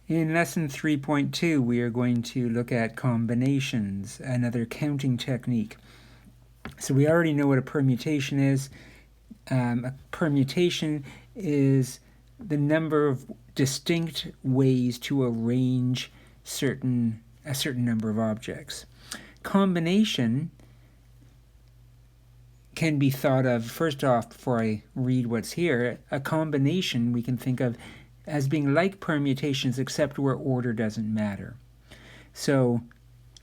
In lesson 3.2, we are going to look at combinations, another counting technique. So we already know what a permutation is. A permutation is the number of distinct ways to arrange a certain number of objects. Combination can be thought of, first off, before I read what's here, a combination we can think of as being like permutations except where order doesn't matter. So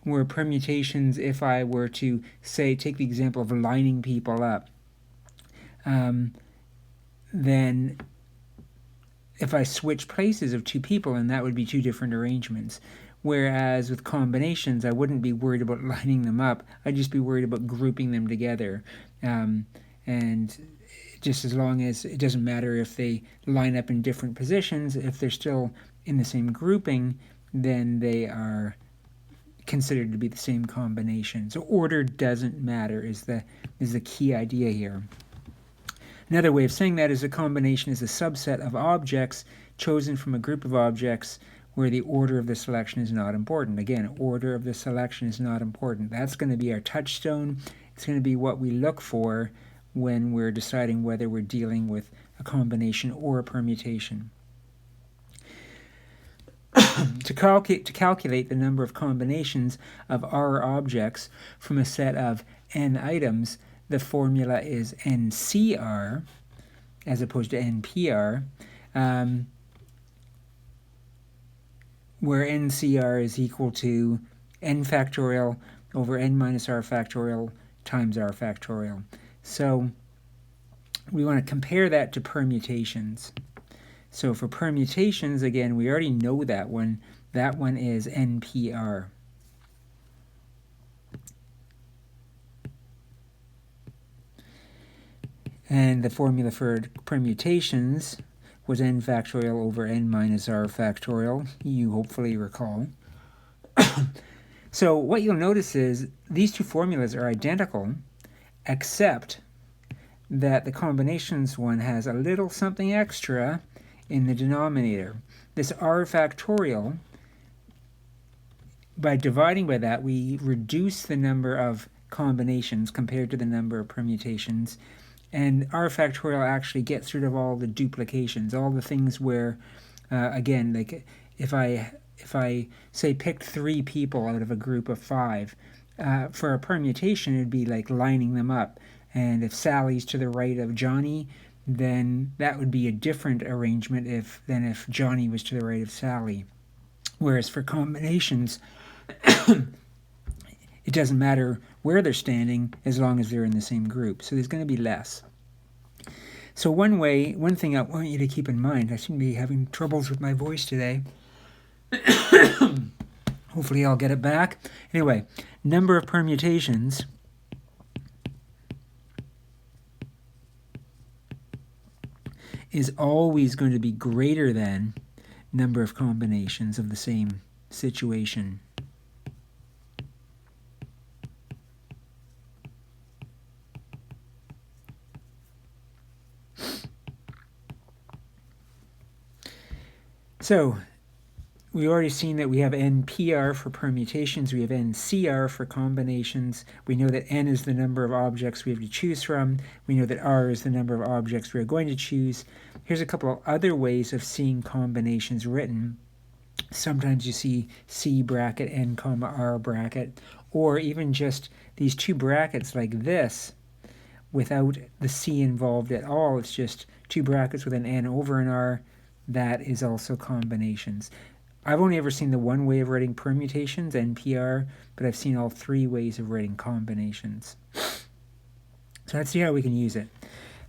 where permutations, if I were to say, take the example of lining people up, then if I switch places of two people, then that would be two different arrangements. Whereas with combinations, I wouldn't be worried about lining them up. I'd just be worried about grouping them together. And just as long as it doesn't matter if they line up in different positions, if they're still in the same grouping, then they are considered to be the same combination. So order doesn't matter is the key idea here. Another way of saying that is a combination is a subset of objects chosen from a group of objects where the order of the selection is not important. Again, order of the selection is not important. That's going to be our touchstone. It's going to be what we look for when we're deciding whether we're dealing with a combination or a permutation. To calculate the number of combinations of R objects from a set of n items, the formula is NCR as opposed to NPR, where NCR is equal to n factorial over n minus r factorial times r factorial. So we want to compare that to permutations. So for permutations, again, we already know that one. That one is NPR. And the formula for permutations was n factorial over n minus r factorial, you hopefully recall. So what you'll notice is these two formulas are identical, except that the combinations one has a little something extra in the denominator. This r factorial, by dividing by that, we reduce the number of combinations compared to the number of permutations. And r factorial actually gets rid of all the duplications, all the things where, again, like if I say picked 3 people out of a group of 5, for a permutation it'd be like lining them up. And if Sally's to the right of Johnny, then that would be a different arrangement than if Johnny was to the right of Sally. Whereas for combinations, it doesn't matter where they're standing as long as they're in the same group. So there's going to be less. So one thing I want you to keep in mind, I seem to be having troubles with my voice today. Hopefully I'll get it back. Anyway, number of permutations is always going to be greater than number of combinations of the same situation. So we already seen that we have NPR for permutations, we have NCR for combinations. We know that N is the number of objects we have to choose from. We know that R is the number of objects we are going to choose. Here's a couple of other ways of seeing combinations written. Sometimes you see C bracket, N comma R bracket, or even just these two brackets like this without the C involved at all. It's just two brackets with an N over an R. That is also combinations. I've only ever seen the one way of writing permutations, NPR, but I've seen all 3 ways of writing combinations. So let's see how we can use it.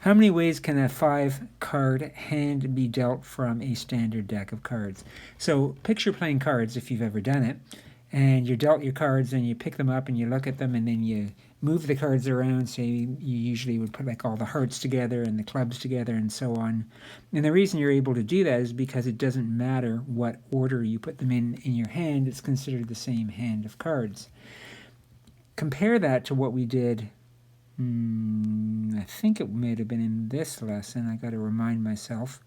How many ways can a 5-card hand be dealt from a standard deck of cards? So picture playing cards if you've ever done it, and you're dealt your cards and you pick them up and you look at them and then you move the cards around. So you usually would put like all the hearts together and the clubs together and so on. And the reason you're able to do that is because it doesn't matter what order you put them in your hand. It's considered the same hand of cards. Compare that to what we did, I think it may have been in this lesson. I got to remind myself.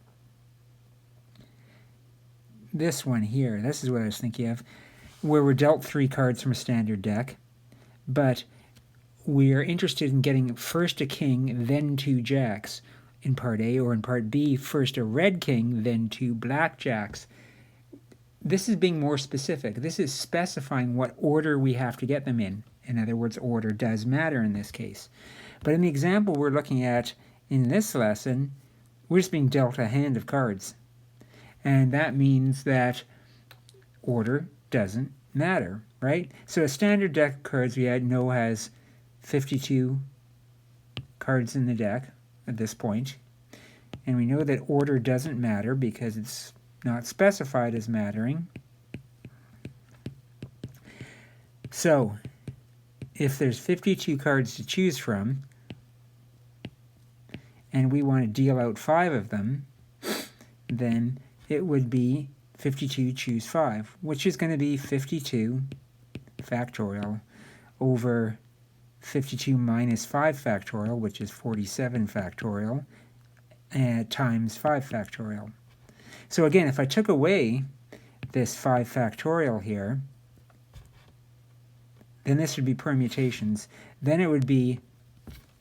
this one here, this is what I was thinking of, where we're dealt 3 cards from a standard deck, but we are interested in getting first a king, then 2 jacks in part A, or in part B, first a red king, then 2 black jacks. This is being more specific. This is specifying what order we have to get them in. In other words, order does matter in this case. But in the example we're looking at in this lesson, we're just being dealt a hand of cards. And that means that order doesn't matter, right? So a standard deck of cards we know has 52 cards in the deck at this point. And we know that order doesn't matter because it's not specified as mattering. So if there's 52 cards to choose from, and we want to deal out 5 of them, then it would be 52 choose 5, which is going to be 52 factorial over 52 minus 5 factorial, which is 47 factorial, times 5 factorial. So again, if I took away this 5 factorial here, then this would be permutations. Then it would be,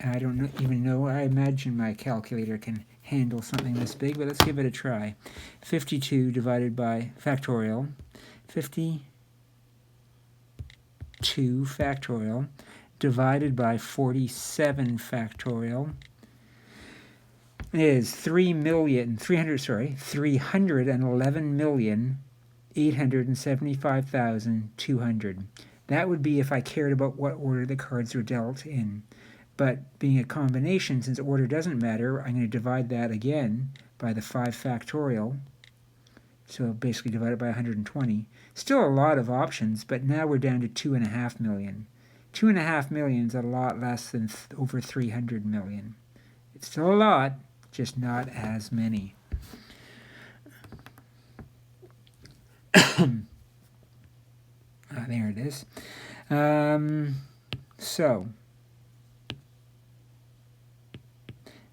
I don't even know, I imagine my calculator can handle something this big, but let's give it a try. 52 divided by factorial, 52 factorial divided by 47 factorial is 311,875,200. That would be if I cared about what order the cards were dealt in. But being a combination, since order doesn't matter, I'm going to divide that again by the 5 factorial. So basically divide it by 120. Still a lot of options, but now we're down to 2.5 million. 2.5 million is a lot less than over 300 million. It's still a lot, just not as many. There it is. So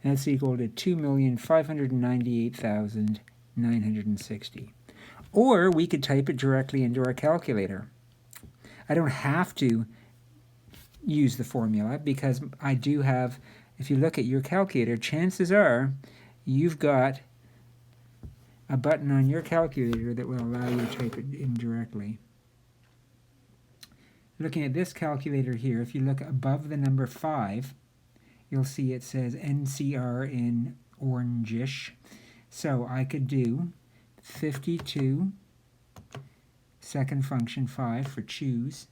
that's equal to 2,598,960. Or we could type it directly into our calculator. I don't have to use the formula because I do have, if you look at your calculator, chances are you've got a button on your calculator that will allow you to type it in directly. Looking at this calculator here, if you look above the number 5, you'll see it says NCR in orangish. So I could do 52, second function 5 for choose,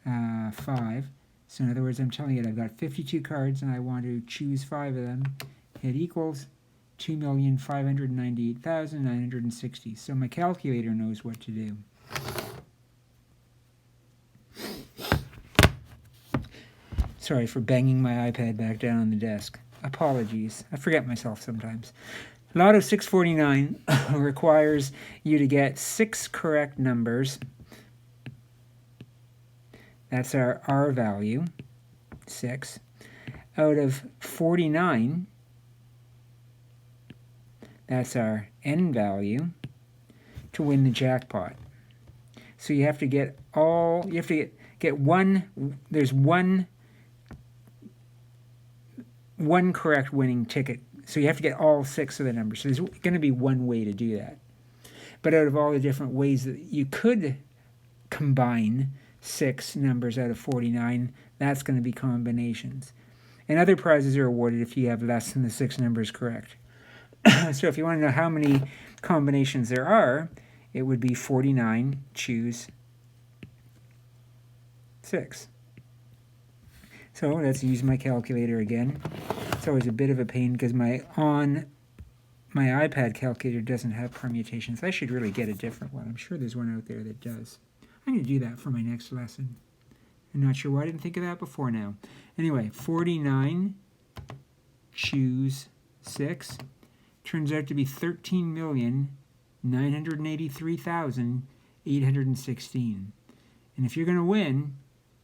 5. So in other words, I'm telling it I've got 52 cards and I want to choose 5 of them. It equals 2,598,960. So my calculator knows what to do. Sorry for banging my iPad back down on the desk. Apologies. I forget myself sometimes. Lotto 649 requires you to get 6 correct numbers. That's our R value, 6. Out of 49, that's our N value, to win the jackpot. So you have to get all, you have to get one, there's one correct winning ticket. So you have to get all 6 of the numbers. So there's going to be one way to do that. But out of all the different ways that you could combine 6 numbers out of 49, that's going to be combinations. And other prizes are awarded if you have less than the 6 numbers correct. So if you want to know how many combinations there are, it would be 49, choose 6. So let's use my calculator again. It's always a bit of a pain because my iPad calculator doesn't have permutations. I should really get a different one. I'm sure there's one out there that does. I'm going to do that for my next lesson. I'm not sure why I didn't think of that before now. Anyway, 49, choose 6. Turns out to be 13,983,816. And if you're going to win,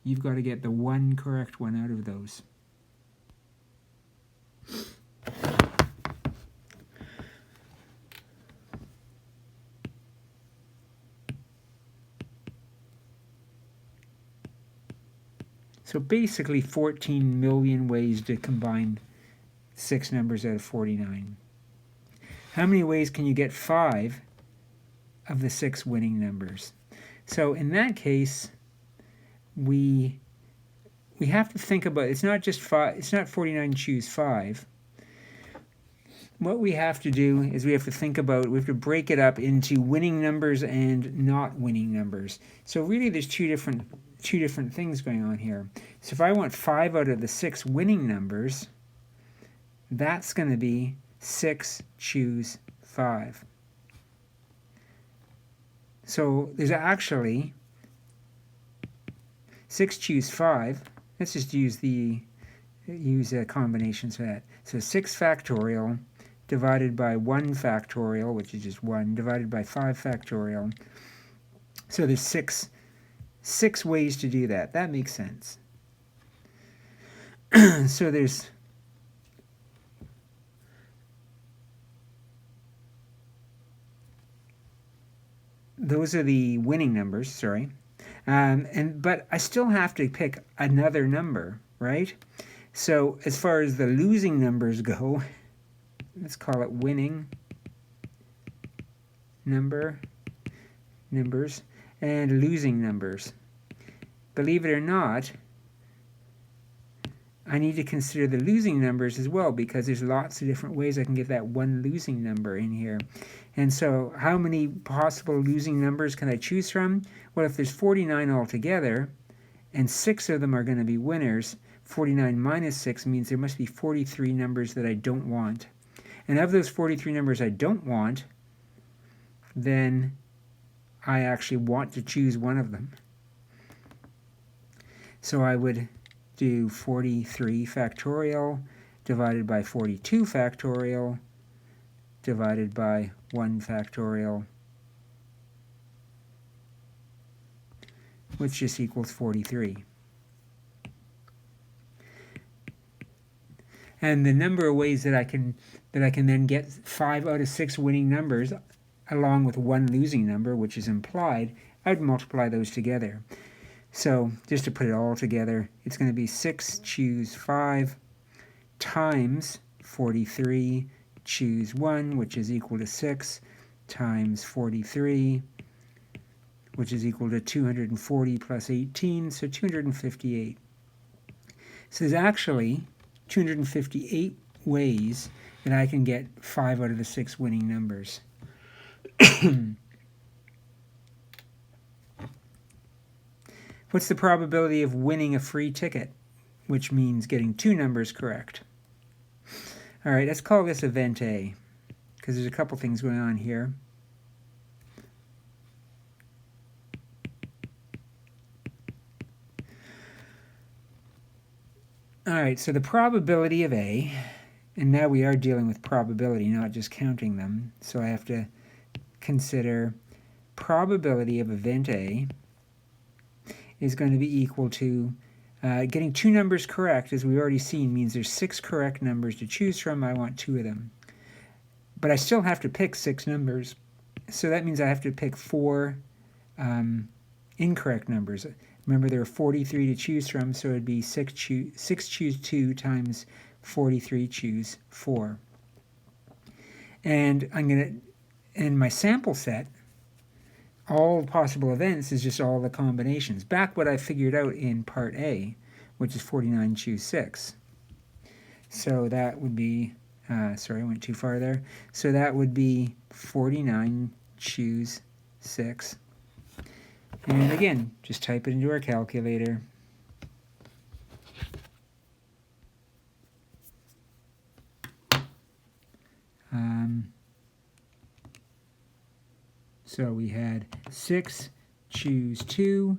you've got to get the one correct one out of those. So basically 14 million ways to combine 6 numbers out of 49. How many ways can you get 5 of the 6 winning numbers? So in that case, we have to think about, it's not just 5, it's not 49 choose 5. What we have to do is we have to think about, we have to break it up into winning numbers and not winning numbers. So really there's two different things going on here. So if I want 5 out of the 6 winning numbers, that's going to be 6 choose 5. So there's actually 6 choose 5. Let's just use combinations for that. So 6 factorial divided by 1 factorial, which is just 1, divided by 5 factorial. So there's six ways to do that. That makes sense. So those are the winning numbers, sorry. But I still have to pick another number, right? So as far as the losing numbers go, let's call it winning numbers and losing numbers. Believe it or not, I need to consider the losing numbers as well, because there's lots of different ways I can get that one losing number in here. And so how many possible losing numbers can I choose from? Well, if there's 49 altogether, and 6 of them are going to be winners, 49 minus 6 means there must be 43 numbers that I don't want. And of those 43 numbers I don't want, then I actually want to choose one of them. So I would do 43 factorial divided by 42 factorial divided by 1 factorial, which just equals 43. And the number of ways that I can then get 5 out of 6 winning numbers along with 1 losing number, which is implied, I'd multiply those together. So just to put it all together, it's going to be 6 choose 5 times 43 choose 1, which is equal to 6, times 43, which is equal to 240 plus 18, so 258. So there's actually 258 ways that I can get 5 out of the 6 winning numbers. What's the probability of winning a free ticket, which means getting 2 numbers correct? All right, let's call this event A, because there's a couple things going on here. All right, so the probability of A, and now we are dealing with probability, not just counting them, so I have to consider probability of event A is going to be equal to getting 2 numbers correct, as we've already seen, means there's 6 correct numbers to choose from. I want 2 of them. But I still have to pick 6 numbers. So that means I have to pick 4 incorrect numbers. Remember, there are 43 to choose from, so it would be 6 choose 2 times 43 choose 4. And I'm going to, in my sample set, all possible events is just all the combinations. Back what I figured out in part A, which is 49 choose 6. So that would be, sorry, I went too far there. So that would be 49 choose 6. And again, just type it into our calculator. So we had 6 choose 2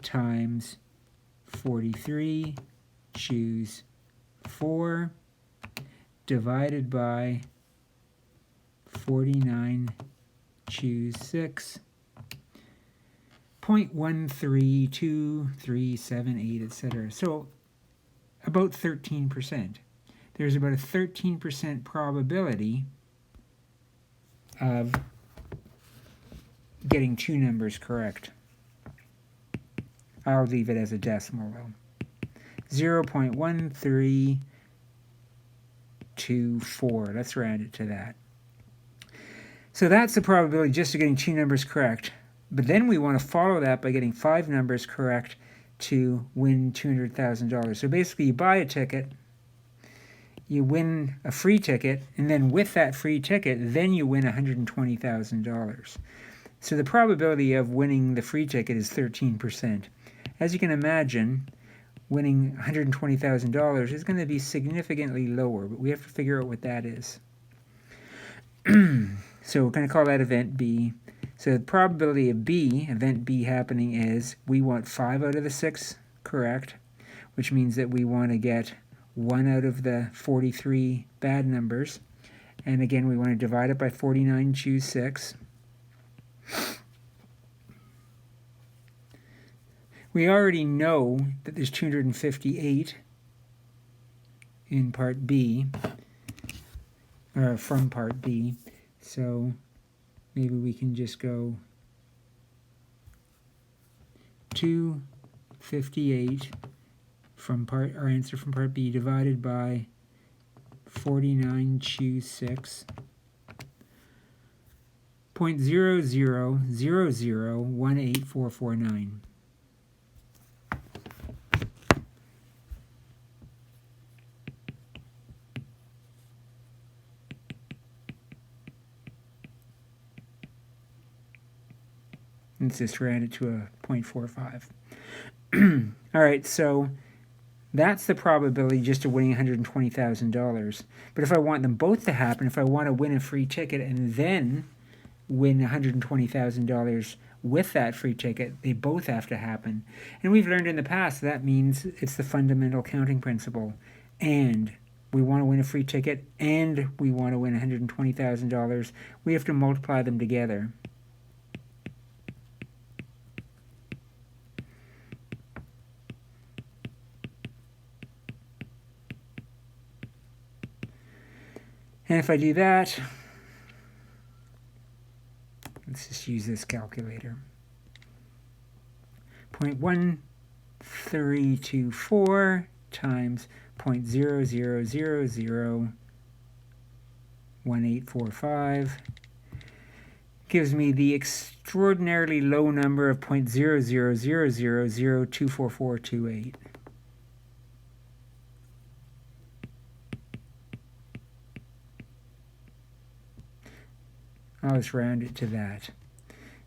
times 43 choose 4 divided by 49 choose 6, 0.132378, etc. So about 13%. There's about a 13% probability of getting 2 numbers correct. I'll leave it as a decimal though. 0.1324. Let's round it to that. So that's the probability just of getting 2 numbers correct. But then we want to follow that by getting 5 numbers correct to win $200,000. So basically you buy a ticket, you win a free ticket, and then with that free ticket, then you win $120,000. So the probability of winning the free ticket is 13%. As you can imagine, winning $120,000 is going to be significantly lower, but we have to figure out what that is. So we're going to call that event B. So the probability of event B happening is we want 5 out of the 6 correct, which means that we want to get 1 out of the 43 bad numbers. And again, we want to divide it by 49, choose 6. We already know that there's 258 in part B, or from part B. So maybe we can just go 258 from our answer from part B divided by 49, choose 6. 0.000018449. Let's just round it to a 0.45. All right, so that's the probability just of winning $120,000. But if I want them both to happen, if I want to win a free ticket and then win $120,000 with that free ticket, they both have to happen. And we've learned in the past that means it's the fundamental counting principle. And we want to win a free ticket and we want to win $120,000. We have to multiply them together. And if I do that, let's just use this calculator. 0.1324 times 0.00001845 gives me the extraordinarily low number of 0.000024428. I'll just round it to that.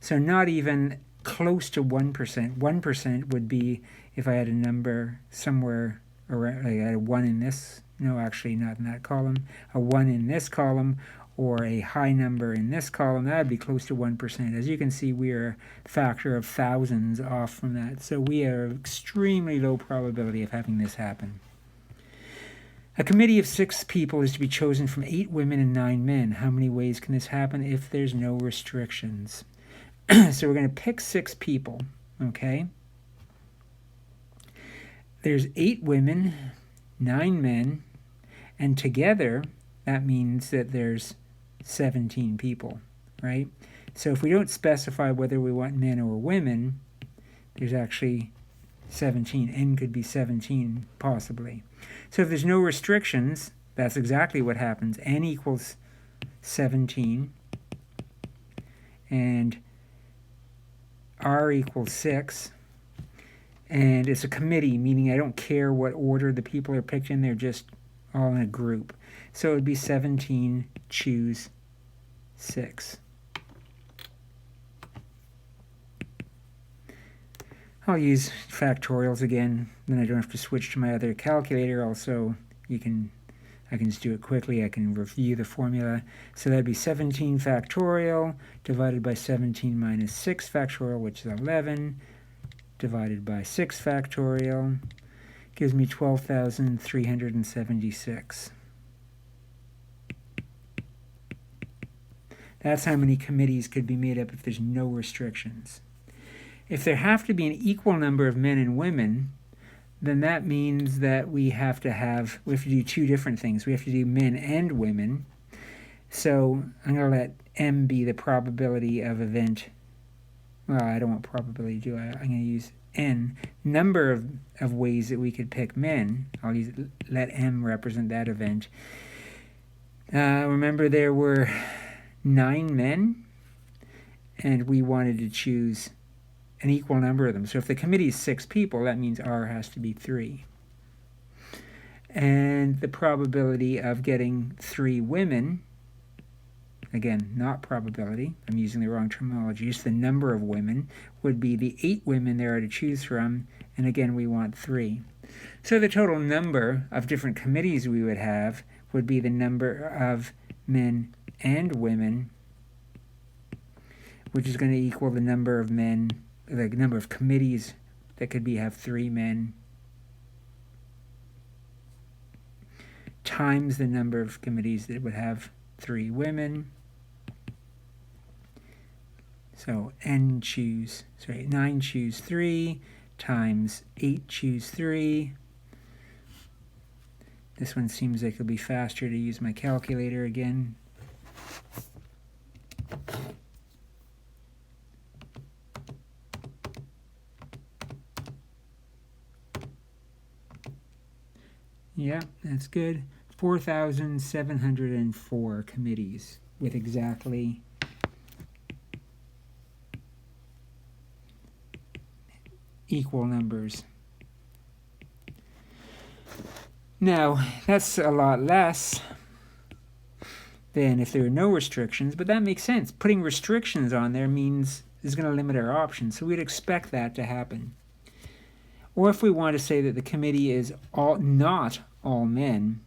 So not even close to 1%. 1% would be if I had a number somewhere around, like I had a 1 in this, no, actually not in that column, a 1 in this column, or a high number in this column. That would be close to 1%. As you can see, we are a factor of thousands off from that. So we are extremely low probability of having this happen. A committee of 6 people is to be chosen from 8 women and 9 men. How many ways can this happen if there's no restrictions? So we're going to pick 6 people, okay? There's 8 women, 9 men, and together that means that there's 17 people, right? So if we don't specify whether we want men or women, there's actually 17. N could be 17, possibly. So if there's no restrictions, that's exactly what happens. N equals 17, and R equals 6, and it's a committee, meaning I don't care what order the people are picked in, they're just all in a group. So it would be 17, choose 6. I'll use factorials again, then I don't have to switch to my other calculator. Also, I can just do it quickly. I can review the formula. So that'd be 17 factorial divided by 17 minus 6 factorial, which is 11, divided by 6 factorial, gives me 12,376. That's how many committees could be made up if there's no restrictions. If there have to be an equal number of men and women, then that means that we have to do 2 different things. We have to do men and women. So I'm going to let M be the probability of event well, I don't want probability, do I? I'm going to use n, number of ways that we could pick men. I'll let m represent that event. Remember there were 9 men, and we wanted to choose an equal number of them. So if the committee is 6 people, that means R has to be 3. And the probability of getting 3 women, again, not probability, I'm using the wrong terminology, just the number of women, would be the 8 women there are to choose from, and again, we want 3. So the total number of different committees we would have would be the number of men and women, which is going to equal the number of men, the number of committees that could have 3 men, times the number of committees that would have 3 women. So 9 choose 3 times 8 choose 3. This one seems like it'll be faster to use my calculator again. Yeah, that's good. 4,704 committees with exactly equal numbers. Now, that's a lot less than if there were no restrictions, but that makes sense. Putting restrictions on there is going to limit our options, so we'd expect that to happen. Or if we want to say that the committee is not all men,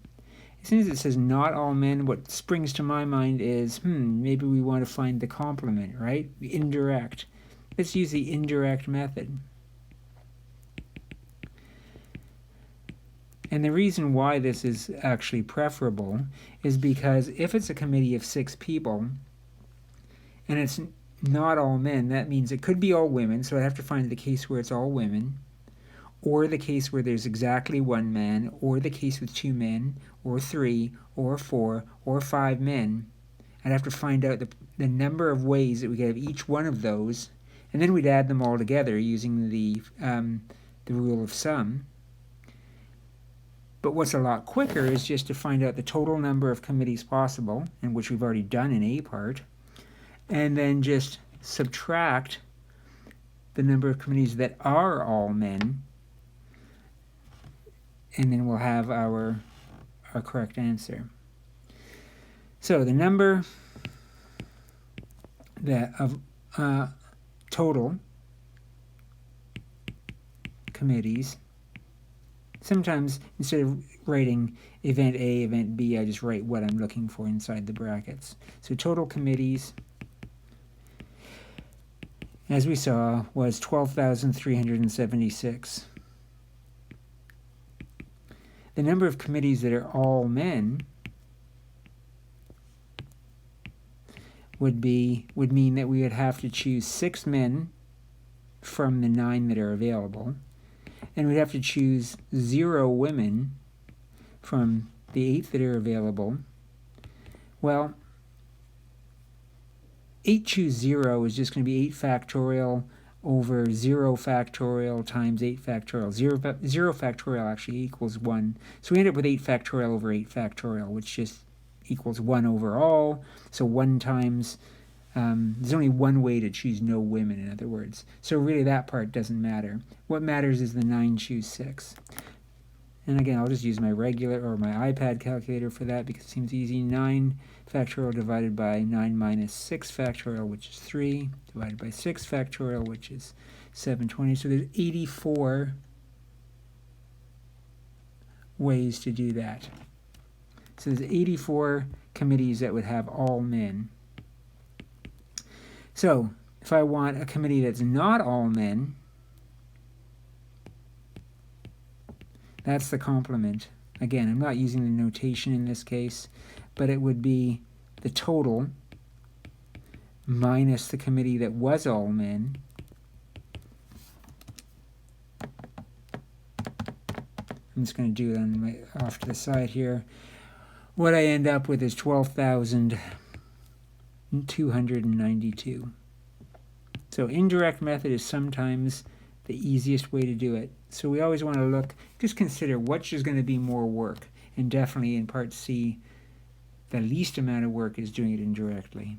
as soon as it says not all men, what springs to my mind is, maybe we want to find the complement, right? The indirect. Let's use the indirect method. And the reason why this is actually preferable is because if it's a committee of 6 people, and it's not all men, that means it could be all women, so I have to find the case where it's all women, or the case where there's exactly 1 man, or the case with 2 men, or 3, or 4, or 5 men. I'd have to find out the number of ways that we could have each one of those, and then we'd add them all together using the rule of sum. But what's a lot quicker is just to find out the total number of committees possible, and which we've already done in A part, and then just subtract the number of committees that are all men, and then we'll have our correct answer. So the number of total committees, sometimes instead of writing event A, event B, I just write what I'm looking for inside the brackets. So total committees, as we saw, was 12,376. The number of committees that are all men would mean that we would have to choose 6 men from the 9 that are available, and we'd have to choose 0 women from the 8 that are available. Well, 8 choose 0 is just going to be 8 factorial over 0 factorial times 8 factorial. 0 factorial actually equals 1. So we end up with 8 factorial over 8 factorial, which just equals 1 overall. So 1 times, there's only one way to choose no women, in other words. So really that part doesn't matter. What matters is the 9 choose 6. And again, I'll just use my regular or my iPad calculator for that because it seems easy. 9 factorial divided by 9 minus 6 factorial, which is 3, divided by 6 factorial, which is 720. So there's 84 ways to do that. So there's 84 committees that would have all men. So if I want a committee that's not all men, that's the complement. Again, I'm not using the notation in this case, but it would be the total minus the committee that was all men. I'm just going to do it on off to the side here. What I end up with is 12,292. So indirect method is sometimes the easiest way to do it. So we always want to just consider which is going to be more work. And definitely in part C, the least amount of work is doing it indirectly.